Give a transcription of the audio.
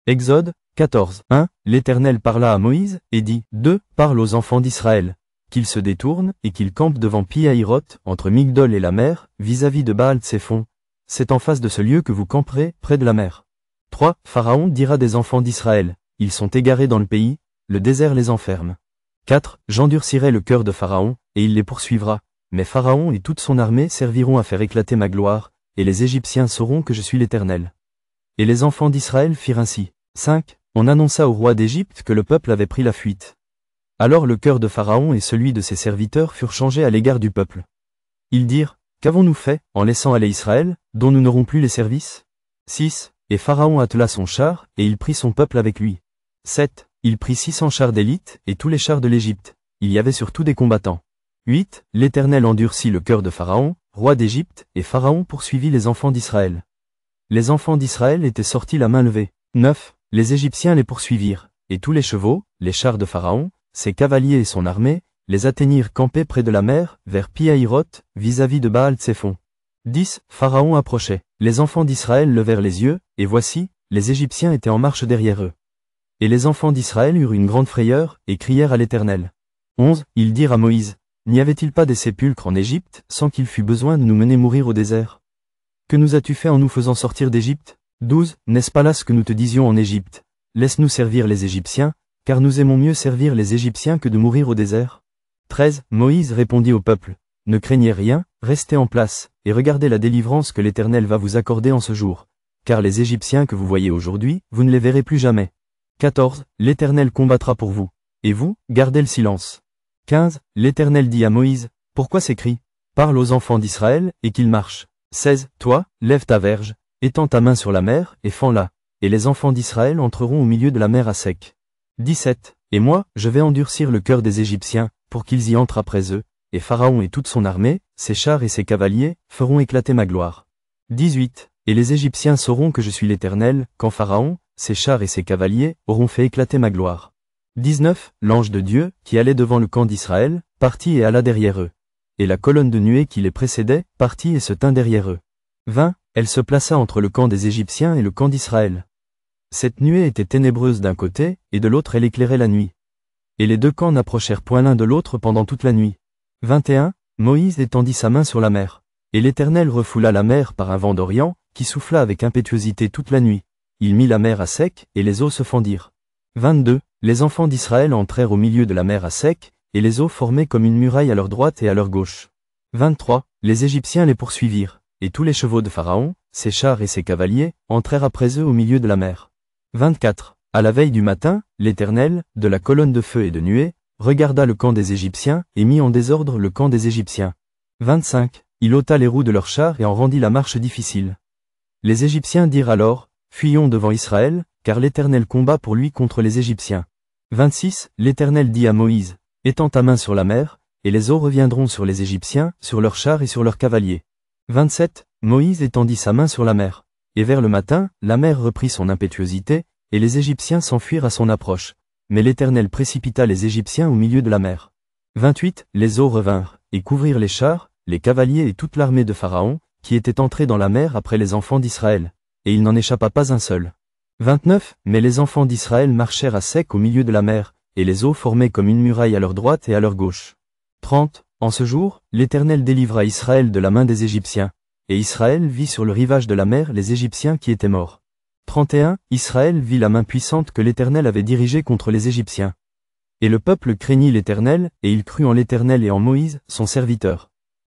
Exode 14. 1. L'Éternel parla à Moïse, et dit, 2. Parle aux enfants d'Israël, qu'ils se détournent et qu'ils campent devant Pi-Hahiroth, entre Migdol et la mer, vis-à-vis de Baal-Tsephon. C'est en face de ce lieu que vous camperez, près de la mer. 3. Pharaon dira des enfants d'Israël, ils sont égarés dans le pays, le désert les enferme. 4. J'endurcirai le cœur de Pharaon, et il les poursuivra, mais Pharaon et toute son armée serviront à faire éclater ma gloire, et les Égyptiens sauront que je suis l'Éternel. Et les enfants d'Israël firent ainsi. 5. On annonça au roi d'Égypte que le peuple avait pris la fuite. Alors le cœur de Pharaon et celui de ses serviteurs furent changés à l'égard du peuple. Ils dirent, qu'avons-nous fait, en laissant aller Israël, dont nous n'aurons plus les services? 6. Et Pharaon attela son char, et il prit son peuple avec lui. 7. Il prit 600 chars d'élite, et tous les chars de l'Égypte. Il y avait surtout des combattants. 8. L'Éternel endurcit le cœur de Pharaon, roi d'Égypte, et Pharaon poursuivit les enfants d'Israël. Les enfants d'Israël étaient sortis la main levée. 9. Les Égyptiens les poursuivirent, et tous les chevaux, les chars de Pharaon, ses cavaliers et son armée, les atteignirent campés près de la mer, vers Pi-Hahiroth, vis-à-vis de Baal-Tsephon. 10. Pharaon approchait. Les enfants d'Israël levèrent les yeux, et voici, les Égyptiens étaient en marche derrière eux. Et les enfants d'Israël eurent une grande frayeur, et crièrent à l'Éternel. 11. Ils dirent à Moïse, n'y avait-il pas des sépulcres en Égypte, sans qu'il fût besoin de nous mener mourir au désert? Que nous as-tu fait en nous faisant sortir d'Égypte? 12. N'est-ce pas là ce que nous te disions en Égypte? Laisse-nous servir les Égyptiens, car nous aimons mieux servir les Égyptiens que de mourir au désert. 13. Moïse répondit au peuple, ne craignez rien, restez en place, et regardez la délivrance que l'Éternel va vous accorder en ce jour. Car les Égyptiens que vous voyez aujourd'hui, vous ne les verrez plus jamais. 14. L'Éternel combattra pour vous. Et vous, gardez le silence. 15. L'Éternel dit à Moïse, pourquoi ces cris? Parle aux enfants d'Israël, et qu'ils marchent. 16. Toi, lève ta verge, étends ta main sur la mer, et fends-la, et les enfants d'Israël entreront au milieu de la mer à sec. 17. Et moi, je vais endurcir le cœur des Égyptiens, pour qu'ils y entrent après eux, et Pharaon et toute son armée, ses chars et ses cavaliers, feront éclater ma gloire. 18. Et les Égyptiens sauront que je suis l'Éternel, quand Pharaon, ses chars et ses cavaliers, auront fait éclater ma gloire. 19. L'ange de Dieu, qui allait devant le camp d'Israël, partit et alla derrière eux. Et la colonne de nuée qui les précédait, partit et se tint derrière eux. 20. Elle se plaça entre le camp des Égyptiens et le camp d'Israël. Cette nuée était ténébreuse d'un côté, et de l'autre elle éclairait la nuit. Et les deux camps n'approchèrent point l'un de l'autre pendant toute la nuit. 21. Moïse étendit sa main sur la mer. Et l'Éternel refoula la mer par un vent d'Orient, qui souffla avec impétuosité toute la nuit. Il mit la mer à sec, et les eaux se fendirent. 22. Les enfants d'Israël entrèrent au milieu de la mer à sec, et les eaux formaient comme une muraille à leur droite et à leur gauche. 23. Les Égyptiens les poursuivirent, et tous les chevaux de Pharaon, ses chars et ses cavaliers, entrèrent après eux au milieu de la mer. 24. À la veille du matin, l'Éternel, de la colonne de feu et de nuée, regarda le camp des Égyptiens, et mit en désordre le camp des Égyptiens. 25. Il ôta les roues de leurs chars et en rendit la marche difficile. Les Égyptiens dirent alors, fuyons devant Israël, car l'Éternel combat pour lui contre les Égyptiens. 26. L'Éternel dit à Moïse, étends ta main sur la mer, et les eaux reviendront sur les Égyptiens, sur leurs chars et sur leurs cavaliers. 27. Moïse étendit sa main sur la mer. Et vers le matin, la mer reprit son impétuosité, et les Égyptiens s'enfuirent à son approche. Mais l'Éternel précipita les Égyptiens au milieu de la mer. 28. Les eaux revinrent, et couvrirent les chars, les cavaliers et toute l'armée de Pharaon, qui était entrée dans la mer après les enfants d'Israël. Et il n'en échappa pas un seul. 29. Mais les enfants d'Israël marchèrent à sec au milieu de la mer, et les eaux formaient comme une muraille à leur droite et à leur gauche. 30. En ce jour, l'Éternel délivra Israël de la main des Égyptiens. Et Israël vit sur le rivage de la mer les Égyptiens qui étaient morts. 31. Israël vit la main puissante que l'Éternel avait dirigée contre les Égyptiens. Et le peuple craignit l'Éternel, et il crut en l'Éternel et en Moïse, son serviteur.